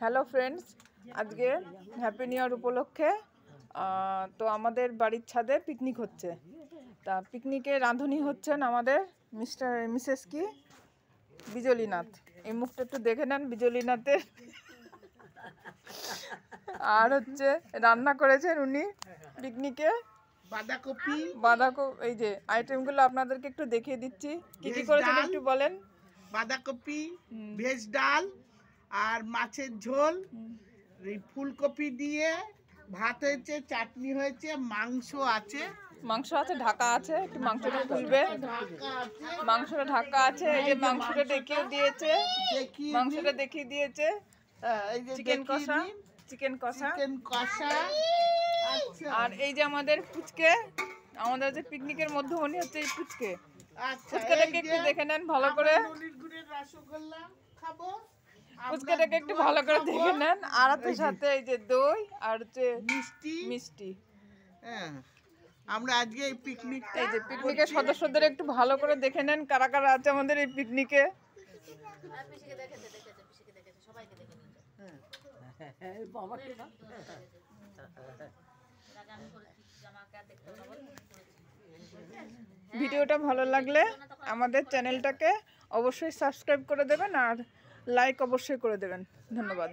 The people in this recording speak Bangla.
হ্যালো ফ্রেন্ডস, আজকে হ্যাপি নিউ ইয়ার উপলক্ষে তো আমাদের বাড়ির ছাদে পিকনিক হচ্ছে। তা পিকনিকে রাঁধুনি হচ্ছেন আমাদের মিসেস কি বিজলীনাথ। এই মুখটা একটু দেখে নেন বিজলীনাথের। আর হচ্ছে রান্না করেছেন উনি পিকনিকে বাঁধাকপি। এই যে আইটেমগুলো আপনাদেরকে একটু দেখিয়ে দিচ্ছি, কি কি করেছেন একটু বলেন। বাঁধাকপি, ভেজ ডাল আর মাছের ঝোল, ফুলকপি দিয়ে ভাত হয়েছে, চাটনি হয়েছে, মাংস আছে ঢাকা আছে, একটু মাংসটা খুলবে। মাংসটা ঢাকা আছে, এই যে মাংসটা দেখিয়ে দিয়েছে চিকেন কষা। আর এই যে আমাদের ফুচকে, আমাদের যে পিকনিকের মধ্যমণি হচ্ছে এই ফুচকাটাকে একটু দেখে নেন ভালো করে। ফুচকাটাকে একটু ভালো করে দেখে নেন। আর তার সাথে এই যে দই আর হচ্ছে মিষ্টি। আমরা আজকে এই পিকনিকের সদস্যদের একটু ভালো করে দেখে নেন কারা কারা আছে আমাদের এই পিকনিকে। ভিডিওটা ভালো লাগলে আমাদের চ্যানেলটাকে অবশ্যই সাবস্ক্রাইব করে দেবেন আর লাইক অবশ্যই করে দেবেন। ধন্যবাদ।